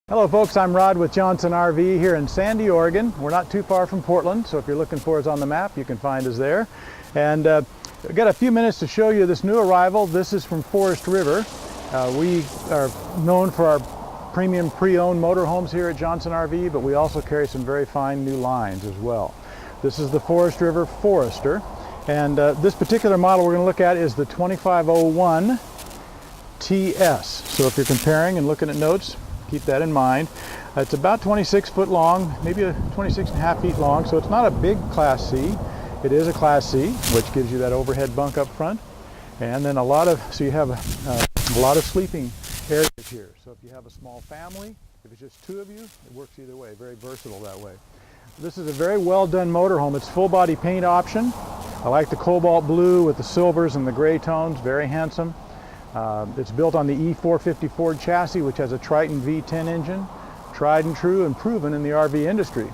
Hello folks, I'm Rod with Johnson RV here in Sandy, Oregon. We're not too far from Portland, so if you're looking for us on the map, you can find us there. And I've got a few minutes to show you this new arrival. This is from Forest River. We are known for our premium pre-owned motorhomes here at Johnson RV, but we also carry some very fine new lines as well. This is the Forest River Forester, and this particular model we're going to look at is the 2501 TS. So if you're comparing and looking at notes, keep that in mind. It's about 26 foot long, maybe 26.5 feet long, so it's not a big Class C. It is a Class C, which gives you that overhead bunk up front. And then so you have a lot of sleeping areas here. So if you have a small family, if it's just two of you, it works either way, very versatile that way. This is a very well done motorhome. It's full body paint option. I like the cobalt blue with the silvers and the gray tones, very handsome. It's built on the E450 Ford chassis, which has a Triton V10 engine, tried and true and proven in the RV industry.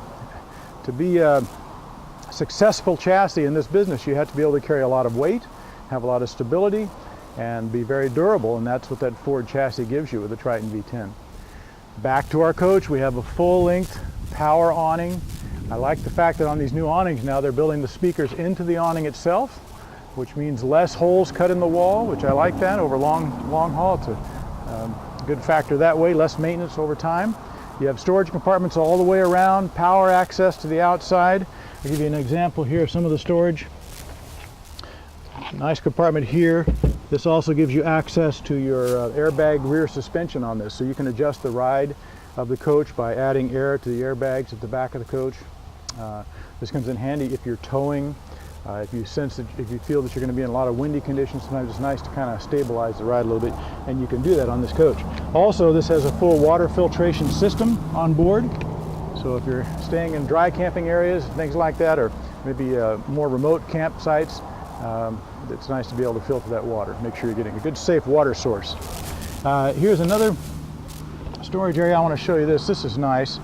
To be a successful chassis in this business, you have to be able to carry a lot of weight, have a lot of stability, and be very durable, and that's what that Ford chassis gives you with the Triton V10. Back to our coach, we have a full-length power awning. I like the fact that on these new awnings now, they're building the speakers into the awning itself, which means less holes cut in the wall, which I like that over long haul. It's a good factor that way, less maintenance over time. You have storage compartments all the way around, power access to the outside. I'll give you an example here of some of the storage. Nice compartment here. This also gives you access to your airbag rear suspension on this, so you can adjust the ride of the coach by adding air to the airbags at the back of the coach. This comes in handy if you're towing. If you feel that you're going to be in a lot of windy conditions, sometimes it's nice to kind of stabilize the ride a little bit, and you can do that on this coach. Also, this has a full water filtration system on board, so if you're staying in dry camping areas, things like that, or maybe more remote campsites, it's nice to be able to filter that water. Make sure you're getting a good, safe water source. Here's another storage area. I want to show you this. This is nice.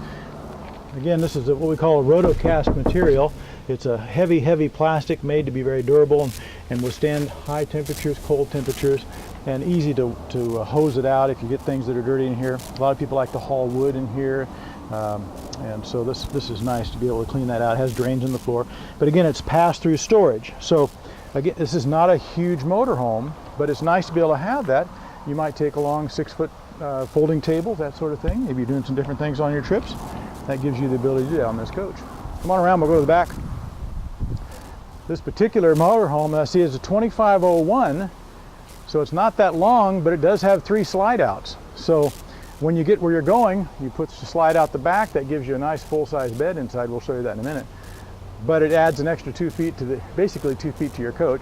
Again, this is what we call a rotocast material. It's a heavy plastic made to be very durable and withstand high temperatures, cold temperatures, and easy to hose it out if you get things that are dirty in here. A lot of people like to haul wood in here, and so this is nice to be able to clean that out. It has drains in the floor, but again, it's pass-through storage. So again, this is not a huge motorhome, but it's nice to be able to have that. You might take along 6-foot folding tables, that sort of thing. Maybe you're doing some different things on your trips. That gives you the ability to do that on this coach. Come on around, we'll go to the back. This particular motorhome I see is a 2501, so it's not that long, but it does have 3 slide outs. So when you get where you're going, you put the slide out the back. That gives you a nice full-size bed inside. We'll show you that in a minute. But it adds an extra 2 feet to basically 2 feet to your coach.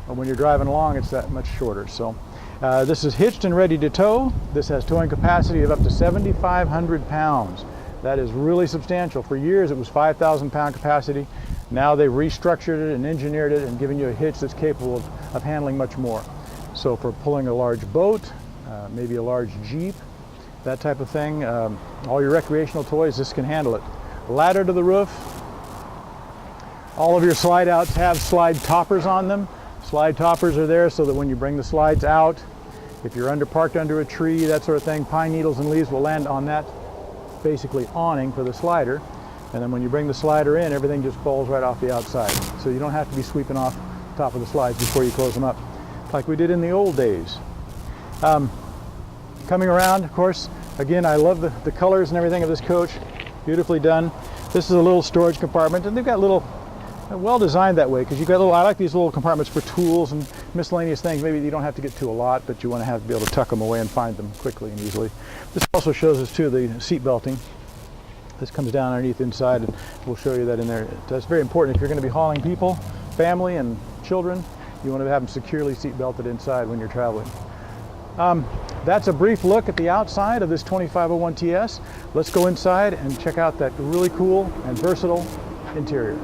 And when you're driving along, it's that much shorter. So this is hitched and ready to tow. This has towing capacity of up to 7,500 pounds. That is really substantial. For years, it was 5,000 pound capacity. Now they've restructured it and engineered it and given you a hitch that's capable of handling much more. So for pulling a large boat, maybe a large Jeep, that type of thing, all your recreational toys, this can handle it. Ladder to the roof. All of your slide outs have slide toppers on them. Slide toppers are there so that when you bring the slides out, if you're parked under a tree, that sort of thing, pine needles and leaves will land on that basically awning for the slider. And then when you bring the slider in, everything just falls right off the outside. So you don't have to be sweeping off the top of the slides before you close them up, like we did in the old days. Coming around, of course, again, I love the colors and everything of this coach. Beautifully done. This is a little storage compartment, and they've got well designed that way, because you've got I like these little compartments for tools and miscellaneous things. Maybe you don't have to get to a lot, but you want to be able to tuck them away and find them quickly and easily. This also shows us too the seat belting. This comes down underneath inside, and we'll show you that in there. That's very important. If you're going to be hauling people, family, and children, you want to have them securely seat belted inside when you're traveling. That's a brief look at the outside of this 2501 TS. Let's go inside and check out that really cool and versatile interior.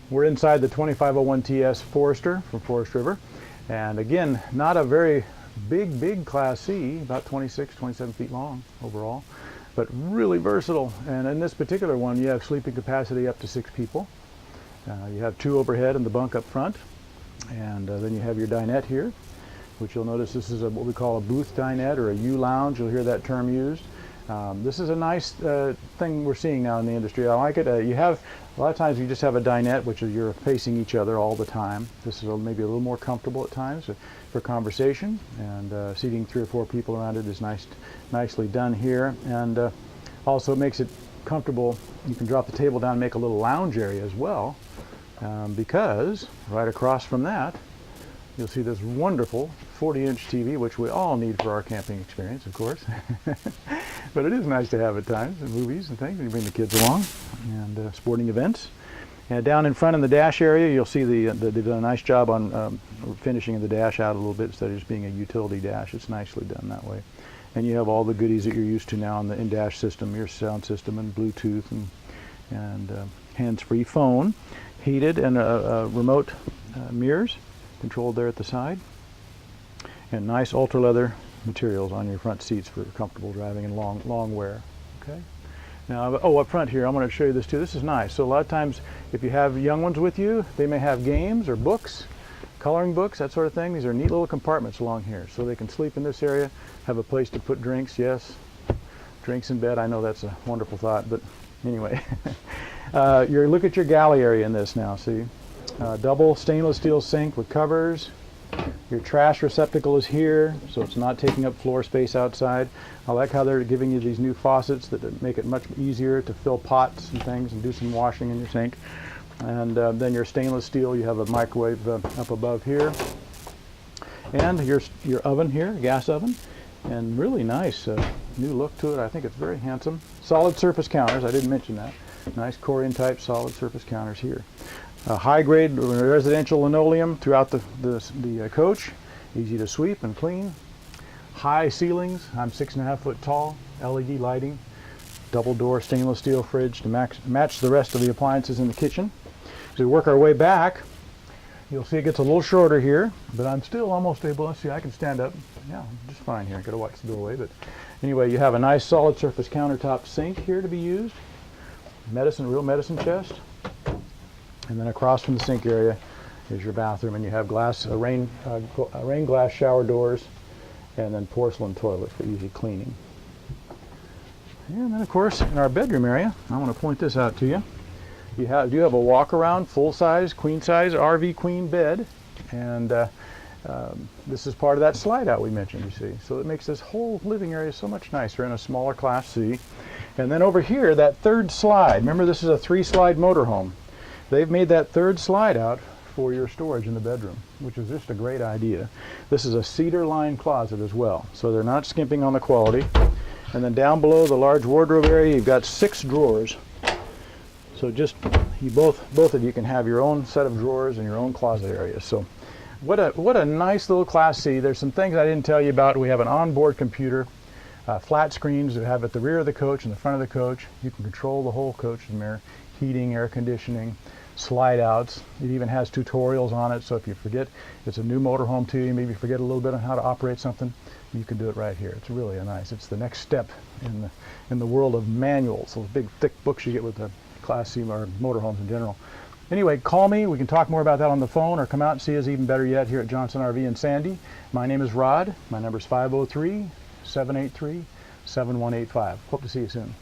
We're inside the 2501 TS Forester from Forest River. And again, not a very big Class C, about 26, 27 feet long overall, but really versatile. And in this particular one, you have sleeping capacity up to 6 people. You have 2 overhead in the bunk up front. And then you have your dinette here, which you'll notice this is what we call a booth dinette or a U-lounge. You'll hear that term used. This is a nice thing we're seeing now in the industry. I like it. You have a lot of times you just have a dinette, which is you're facing each other all the time. This is maybe a little more comfortable at times for conversation, and seating 3 or 4 people around it is nicely done here. And also it makes it comfortable. You can drop the table down and make a little lounge area as well, because right across from that you'll see this wonderful 40-inch TV, which we all need for our camping experience, of course. But it is nice to have at times, in movies and things, and you bring the kids along, and sporting events. And down in front in the dash area, you'll see they've done a nice job on finishing the dash out a little bit instead of just being a utility dash. It's nicely done that way. And you have all the goodies that you're used to now in the in-dash system, your sound system and Bluetooth and hands-free phone, heated, and remote mirrors controlled there at the side, and nice ultra leather materials on your front seats for comfortable driving and long wear. Okay. Now, up front here, I'm going to show you this too. This is nice. So a lot of times, if you have young ones with you, they may have games or books, coloring books, that sort of thing. These are neat little compartments along here, so they can sleep in this area, have a place to put drinks. Yes, drinks in bed. I know that's a wonderful thought, but anyway, look at your galley area in this now. See. Double stainless steel sink with covers. Your trash receptacle is here, so it's not taking up floor space outside. I like how they're giving you these new faucets that make it much easier to fill pots and things and do some washing in your sink. And then your stainless steel, you have a microwave up above here. And your oven here, gas oven. And really nice new look to it. I think it's very handsome. Solid surface counters, I didn't mention that. Nice Corian type solid surface counters here. High-grade residential linoleum throughout the coach, easy to sweep and clean. High ceilings, I'm 6.5 foot tall, LED lighting, double door stainless steel fridge to match the rest of the appliances in the kitchen. As we work our way back, you'll see it gets a little shorter here, but I'm still almost able to see. I can stand up, yeah, just fine here. Got to watch the doorway, but anyway, you have a nice solid surface countertop sink here to be used. Real medicine chest. And then across from the sink area is your bathroom, and you have rain glass shower doors, and then porcelain toilet for easy cleaning. And then, of course, in our bedroom area, I want to point this out to you. You do have a walk-around, full-size, queen-size RV queen bed, and this is part of that slide-out we mentioned, you see. So it makes this whole living area so much nicer in a smaller Class C. And then over here, that third slide, remember this is a 3-slide motorhome. They've made that third slide out for your storage in the bedroom, which is just a great idea. This is a cedar-lined closet as well, so they're not skimping on the quality. And then down below the large wardrobe area, you've got 6 drawers. So just both of you can have your own set of drawers and your own closet area. So what a nice little Class C. There's some things I didn't tell you about. We have an onboard computer, flat screens that have at the rear of the coach and the front of the coach. You can control the whole coach from there, heating, air conditioning, slide outs. It even has tutorials on it, so if you forget, it's a new motorhome to you, maybe you forget a little bit on how to operate something, you can do it right here. It's really it's the next step in the world of manuals, those big thick books you get with the Class C or motorhomes in general. Anyway, call me. We can talk more about that on the phone, or come out and see us, even better yet, here at Johnson RV in Sandy. My name is Rod. My number is 503-783-7185. Hope to see you soon.